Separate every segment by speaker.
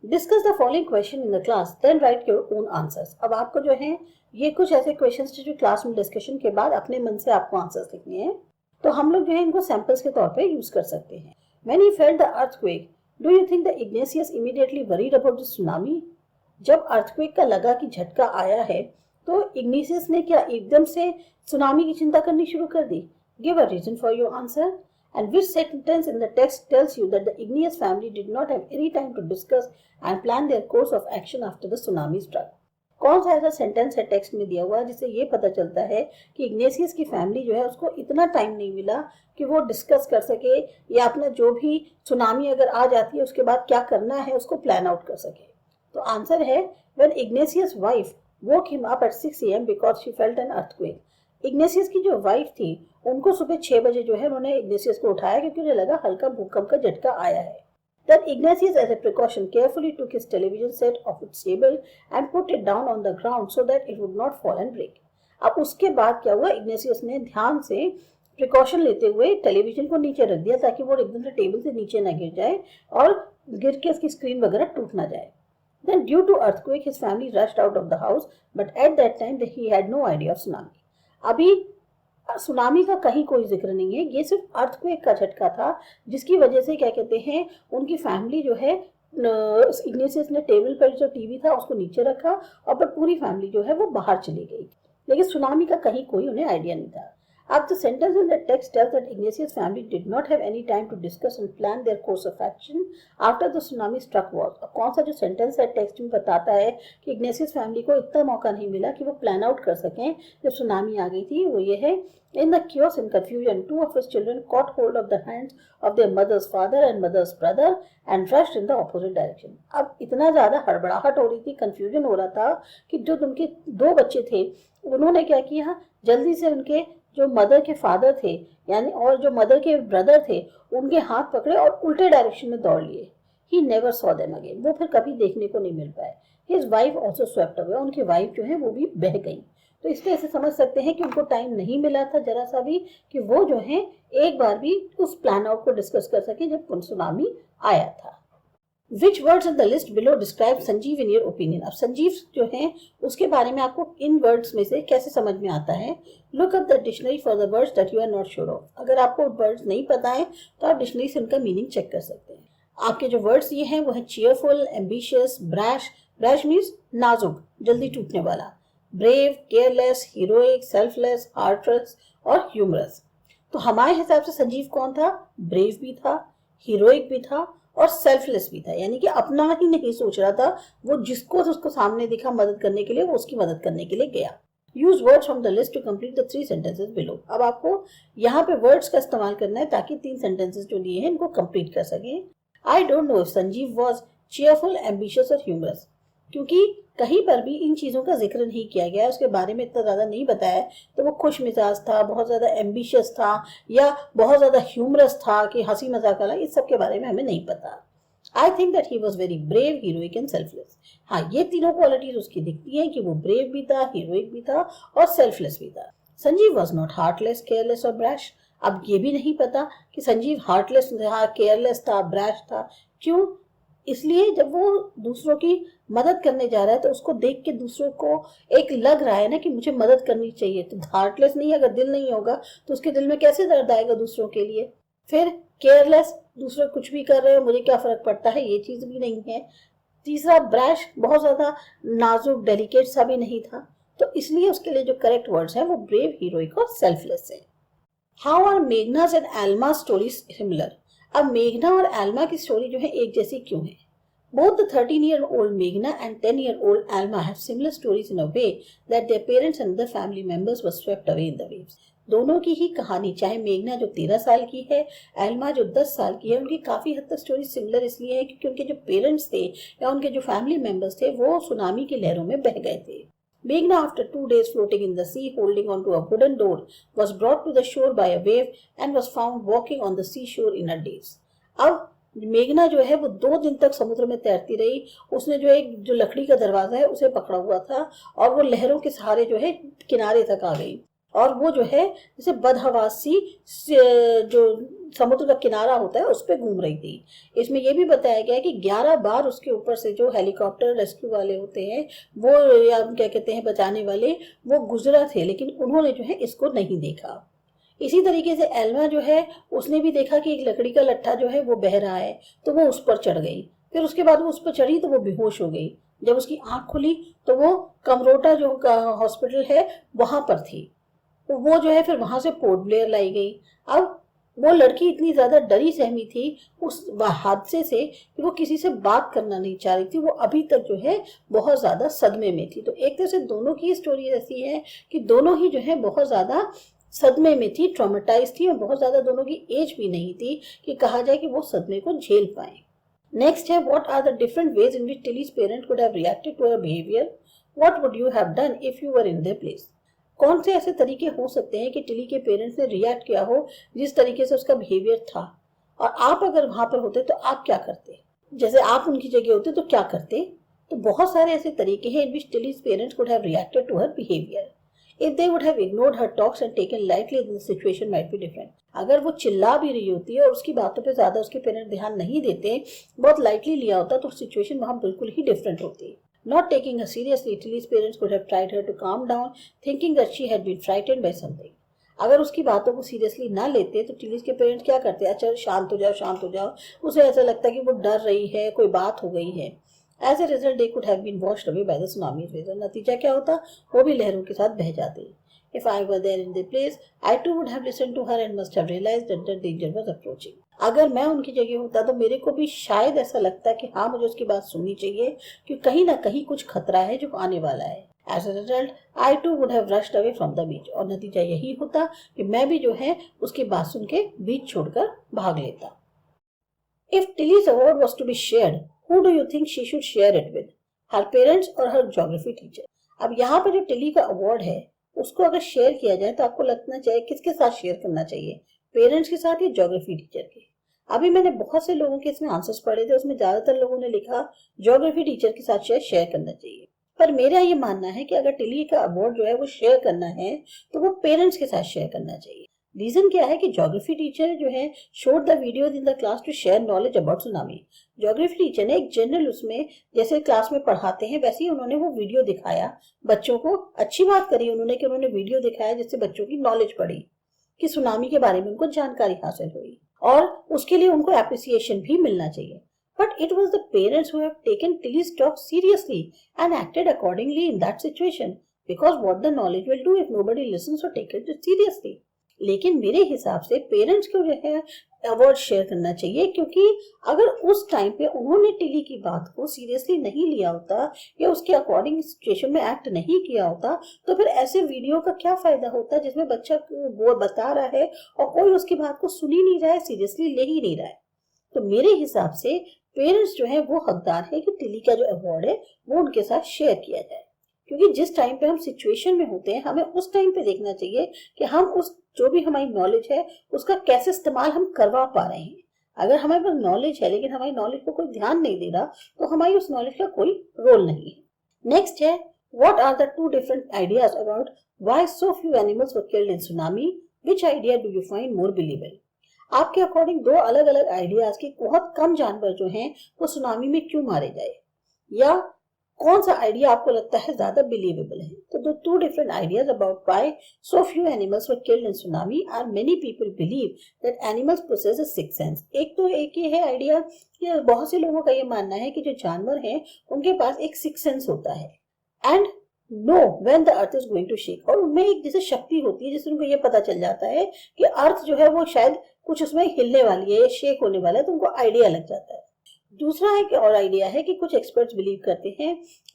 Speaker 1: Discuss the following question in the class then write your own answers. अब आपको जो है ये कुछ ऐसे क्वेश्चंस थे जो क्लास में डिस्कशन के बाद अपने मन से आपको आंसर्स लिखने हैं, तो हम लोग जो है इनको सैंपल्स के तौर पे यूज कर सकते हैं। When he felt the earthquake do you think the Ignatius immediately worried about the tsunami? जब अर्थक्वेक का लगा कि झटका आया है तो इग्नेशियस ने क्या एकदम से सुनामी की चिंता करनी शुरू कर दी? Give a reason for your answer. And which sentence in the text tells you that the Igneous family did not have any time to discuss and plan their course of action after the tsunami struck? कौन सा ऐसा sentence है text में दिया हुआ जिससे ये पता चलता है कि इग्नेशियस की फैमिली जो है उसको इतना टाइम नहीं मिला कि वो डिस्कस कर सके या अपना जो भी सुनामी अगर आ जाती है उसके बाद क्या करना है उसको प्लान आउट कर सके? तो आंसर है when Ignatius' wife woke him up at 6 a.m. because she felt an earthquake. Ignatius की जो वाइफ थी उनको सुबह 6 बजे जो है उन्होंने इग्नेशियस को उठाया क्योंकि उन्हें लगा हल्का भूकंप का झटका आया है। Then Ignatius as a precaution carefully took his television set off its table and put it down on the ground so that it would not fall and break. अब उसके बाद क्या हुआ, इग्नेशियस ने ध्यान से प्रिकॉशन लेते हुए टेलीविजन को नीचे रख दिया ताकि वो एकदम से टेबल से नीचे ना गिर जाए और गिर के उसकी स्क्रीन वगैरह टूट ना जाए। Then due to earthquake his family rushed out of the house but at that time he had no idea of tsunami. अभी सुनामी का कहीं कोई जिक्र नहीं है, ये सिर्फ अर्थक्वेक का झटका था जिसकी वजह से क्या कहते हैं उनकी फैमिली जो है इग्नेशियस ने टेबल पर जो टीवी था उसको नीचे रखा और फिर पूरी फैमिली जो है वो बाहर चली गई, लेकिन सुनामी का कहीं कोई उन्हें आइडिया नहीं था। अब the sentence in the text tells that Ignatius' family did not have any time to discuss and plan their course of action after the tsunami struck was. अब कौन सा जो सेंटेंस है टेक्स्ट में बताता है कि इग्नेशियस फैमिली को इतना मौका नहीं मिला कि वो प्लान आउट कर सकें जब सुनामी आ गई थी, वो ये है In the chaos and confusion, two of his children caught hold of the hands of their mother's father and mother's brother and rushed in the opposite direction. अब इतना ज़्यादा हड़बड़ाहट हो रही थी, कंफ्यूजन हो रहा था कि जो उनके दो बच्चे थे उन्होंने क्या किया, जल्दी से उनके जो मदर के फादर थे यानी और जो मदर के ब्रदर थे उनके हाथ पकड़े और उल्टे डायरेक्शन में दौड़ लिए। He never saw them again. वो फिर कभी देखने को नहीं मिल पाए। His wife also swept away. उनकी वाइफ जो है वो भी बह गई। तो इससे ऐसे समझ सकते हैं कि उनको टाइम नहीं मिला था जरा सा भी कि वो जो है एक बार भी उस प्लान आउट को डिस्कस कर सके जब सुनामी आया था। Which words in the list below describe Sanjeev in your opinion? अब संजीव जो है उसके बारे में आपको इन वर्ड्स में से कैसे समझ में आता है? Look up the dictionary for the words that you are not sure of. अगर आपको वर्ड्स नहीं पता है तो आप डिक्शनरी से उनका मीनिंग चेक कर सकते हैं। आपके जो वर्ड्स ये हैं वो है cheerful, ambitious, brash. brash means नाजुक, जल्दी टूटने वाला। brave, careless, heroic, selfless, heartless और humorous। तो हमारे हिसाब से संजीव कौन था? ब्रेव भी था, हीरोइक भी था और सेल्फलेस भी था, यानी कि अपना ही नहीं सोच रहा था, वो जिसको उसको सामने दिखा मदद करने के लिए वो उसकी मदद करने के लिए गया। Use words from the list to complete the 3 sentences below. अब आपको यहाँ पे वर्ड्स का इस्तेमाल करना है ताकि 3 सेंटेंसेस जो लिए हैं इनको कंप्लीट कर सकें। I don't know if Sanjeev was cheerful, ambitious और ह्यूमरस, क्योंकि कहीं पर भी इन चीज़ों का जिक्र नहीं किया गया है, उसके बारे में इतना ज़्यादा नहीं बताया, तो वो खुश मिजाज था, बहुत ज़्यादा एम्बिशियस था या बहुत ज़्यादा ह्यूमरस था कि हंसी मजाक वाला, इस सब के बारे में हमें नहीं पता। I think that he was very brave, heroic and selfless. हाँ, ये तीनों क्वालिटीज उसकी दिखती हैं कि वो ब्रेव भी था, हीरोइक भी था और सेल्फलेस भी था। Sanjeev was not heartless, careless और ब्रैश। अब ये भी नहीं पता कि संजीव हार्टलेस था, केयरलेस था, ब्रैश था। क्यों? इसलिए जब वो दूसरों की मदद करने जा रहा है तो उसको देख के दूसरों को एक लग रहा है ना कि मुझे मदद करनी चाहिए। तो हार्टलेस नहीं, अगर दिल नहीं होगा तो उसके दिल में कैसे दर्द आएगा दूसरों के लिए। फिर केयरलेस, दूसरे कुछ भी कर रहे हो मुझे क्या फर्क पड़ता है, ये चीज भी नहीं है। तीसरा ब्रैश, बहुत ज्यादा नाजुक डेलिकेट सा भी नहीं था। तो इसलिए उसके लिए जो करेक्ट वर्ड्स हैं वो ब्रेव, हीरोइक और सेल्फलेस है। How are Meghna's and Elma stories similar? अब मेघना और एल्मा की स्टोरी जो है एक जैसी क्यों है? Both the 13-year-old Meghna and 10-year-old Alma have similar stories in a way that their parents and other family members were swept away in the waves. दोनों की ही कहानी, चाहे मेघना जो 13 साल की है, एल्मा जो 10 साल की है, उनकी काफी हद तक स्टोरी सिमिलर इसलिए है क्योंकि उनके जो पेरेंट्स थे या उनके जो फैमिली मेंबर्स थे वो सुनामी की लहरों में बह गए थे। Meghna, after 2 days floating in the sea, holding onto a wooden door, was brought to the shore by a wave and was found walking on the seashore in a daze. अब मेघना जो है वो 2 दिन तक समुद्र में तैरती रही। उसने जो लकड़ी का दरवाजा है उसे पकड़ा हुआ था और वो लहरों के सहारे जो है किनारे तक आ गई। और वो जो है जैसे बदहवासी जो समुद्र का किनारा होता है उस पर घूम रही थी। इसमें ये भी बताया गया है कि 11 बार उसके ऊपर से जो हेलीकॉप्टर रेस्क्यू वाले होते हैं वो, या क्या कहते हैं बचाने वाले, वो गुजरा थे, लेकिन उन्होंने जो है इसको नहीं देखा। इसी तरीके से एल्मा जो है उसने भी देखा कि एक लकड़ी का लट्ठा जो है वो बह रहा है, तो वो उस पर चढ़ गई। फिर उसके बाद वो उस पर चढ़ी तो वो बेहोश हो गई। जब उसकी आंख खुली तो वो कमरोटा जो हॉस्पिटल है वहां पर थी। तो वो जो है फिर वहां से पोर्ट ब्लेयर लाई गई। अब वो लड़की इतनी ज्यादा डरी सहमी थी उस हादसे से कि वो किसी से बात करना नहीं चाह रही थी। वो अभी तक जो है बहुत ज्यादा सदमे में थी। तो एक तरह से दोनों की स्टोरी ऐसी है कि दोनों ही जो है बहुत ज्यादा सदमे में थी, ट्रॉमेटाइज थी, और बहुत ज्यादा दोनों की एज भी नहीं थी कि कहा जाए कि वो सदमे को झेल पाए। नेक्स्ट है, what are the different ways in which Tilly's parent could have reacted to her behaviour, what would you have done if you were in their place. कौन से ऐसे तरीके हो सकते हैं कि टिली के पेरेंट्स ने रिएक्ट किया हो जिस तरीके से उसका बिहेवियर था, और आप अगर वहां पर होते तो आप क्या करते, जैसे आप उनकी जगह होते तो क्या करते। तो बहुत सारे ऐसे तरीके हैं in which Tilly's parents could have reacted to her behaviour. If they would have ignored her talks and taken lightly, then the situation might be different. अगर वो चिल्ला भी रही होती है और उसकी बातों पे ज्यादा उसके पेरेंट्स ध्यान नहीं देते, बहुत लाइटली लिया होता, तो सिचुएशन वहां बिल्कुल ही डिफरेंट होती। Not taking her seriously, Tilly's parents could have tried her to calm down, thinking that she had been frightened by something. अगर उसकी बातों को सीरियसली ना लेते तो टिलीज के पेरेंट्स क्या करते, अच्छा शांत हो जाओ शांत हो जाओ, उसे ऐसा लगता कि वो डर रही है, कोई बात हो गई है। As a result, they could have been washed away by the tsunami's waves. नतीजा क्या होता, वो भी लहरों के साथ बह जाते। If I were there in their place, I too would have listened to her and must have realized that the danger was approaching. अगर मैं उनकी जगह होता तो मेरे को भी शायद ऐसा लगता कि हाँ मुझे उसकी बात सुननी चाहिए, कि कहीं ना कहीं कुछ खतरा है जो आने वाला है। As a result, I too would have rushed away from the beach. और नतीजा यही होता कि मैं भी जो है उसकी बात सुन के बीच छोड़कर भाग लेता। If Tilly's award was to be shared, who do you think she should share it with? Her parents or her geography teacher? अब यहाँ पर जो टिली का अवार्ड है उसको अगर शेयर किया जाए तो आपको लगना चाहिए किसके साथ शेयर करना चाहिए, पेरेंट्स के साथ या ज्योग्राफी टीचर के। अभी मैंने बहुत से लोगों के इसमें आंसर्स पढ़े थे, उसमें ज्यादातर लोगों ने लिखा ज्योग्राफी टीचर के साथ शेयर करना चाहिए। पर मेरा ये मानना है कि अगर टिली का अवार्ड जो है वो शेयर करना है तो वो पेरेंट्स के साथ शेयर करना चाहिए। रीजन क्या है कि ज्योग्राफी टीचर जो है showed the video in the class to share knowledge about tsunami. Geography teacher ने एक जनरल उसमें जैसे क्लास में पढ़ाते हैं वैसे ही उन्होंने वो वीडियो दिखाया बच्चों को। अच्छी बात करी उन्होंने कि उन्होंने वीडियो दिखाया जिससे बच्चों की नॉलेज बढ़ी, कि सुनामी के बारे में उनको जानकारी हासिल हुई, और उसके लिए उनको एप्रिसिएशन भी मिलना चाहिए। But it was the parents who have taken Tilly's talk seriously and acted accordingly in that situation. Because what the knowledge will do if nobody listens or takes it seriously. लेकिन मेरे हिसाब से parents को जो है award share करना चाहिए, क्योंकि अगर उस टाइम पे उन्होंने टिली की बात को सीरियसली नहीं लिया होता या उसके अकॉर्डिंग सिचुएशन में एक्ट नहीं किया होता तो फिर ऐसे वीडियो का क्या फायदा होता जिसमें बच्चा वो बता रहा है और कोई उसकी बात को सुन ही नहीं रहा है, सीरियसली ले ही नहीं रहा है। तो मेरे हिसाब से पेरेंट्स जो है वो हकदार है कि टिली का जो अवार्ड है वो उनके साथ शेयर किया जाए, क्योंकि जिस टाइम पे हम सिचुएशन में होते हैं हमें उस टाइम पे देखना चाहिए कि हम उस जो भी हमारी नॉलेज है उसका कैसे इस्तेमाल हम करवा पा रहे हैं। अगर हमारे पास नॉलेज है लेकिन हमारी नॉलेज को कोई ध्यान नहीं दे रहा तो हमारी उस नॉलेज का कोई रोल नहीं है। नेक्स्ट है, what are the two different ideas about why so few animals were killed in tsunami, which idea do you find more believable. आपके अकॉर्डिंग दो अलग अलग आइडियाज की बहुत कम जानवर जो हैं वो सुनामी में क्यों मारे जाए, या कौन सा आइडिया आपको लगता है ज्यादा बिलीवेबल है। तो the two different ideas about why so few animals were killed in tsunami are many people believe that animals possess a sixth sense. एक ये है आइडिया कि बहुत से लोगों का ये मानना है कि जो जानवर हैं उनके पास एक सिक्स्थ सेंस होता है and know when the earth is going to shake, और उनमें एक जैसे शक्ति होती है जिससे उनको ये पता चल जाता है कि अर्थ जो है वो शायद कुछ उसमें हिलने वाली है या शेक होने वाला है, तो उनको आइडिया लग जाता है। दूसरा एक और आइडिया है कि कुछ एक्सपर्ट्स बिलीव करते हैं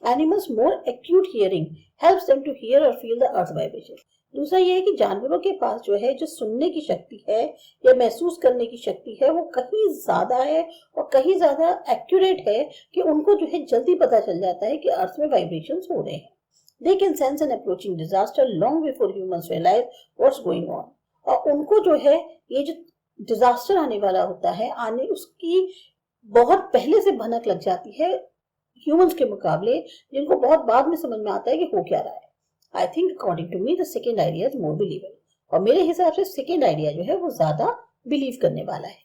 Speaker 1: animals more acute hearing helps them to hear और फील द अर्थ वाइब्रेशन। दूसरा ये है कि जानवरों के पास जो है जो सुनने की शक्ति है या महसूस करने की शक्ति है वो कहीं ज्यादा है और कहीं ज्यादा एक्यूरेट है कि उनको जो है जल्दी पता चल जाता है कि अर्थ में वाइब्रेशंस हो रहे हैं। They can sense an approaching disaster long before humans realize what's going on. और उनको जो है ये जो डिजास्टर आने वाला होता है आने उसकी बहुत पहले से भनक लग जाती है ह्यूमंस के मुकाबले, जिनको बहुत बाद में समझ में आता है कि हो क्या रहा है। I think according to me the second idea is more believable. और मेरे हिसाब से सेकेंड आइडिया जो है वो ज्यादा बिलीव करने वाला है।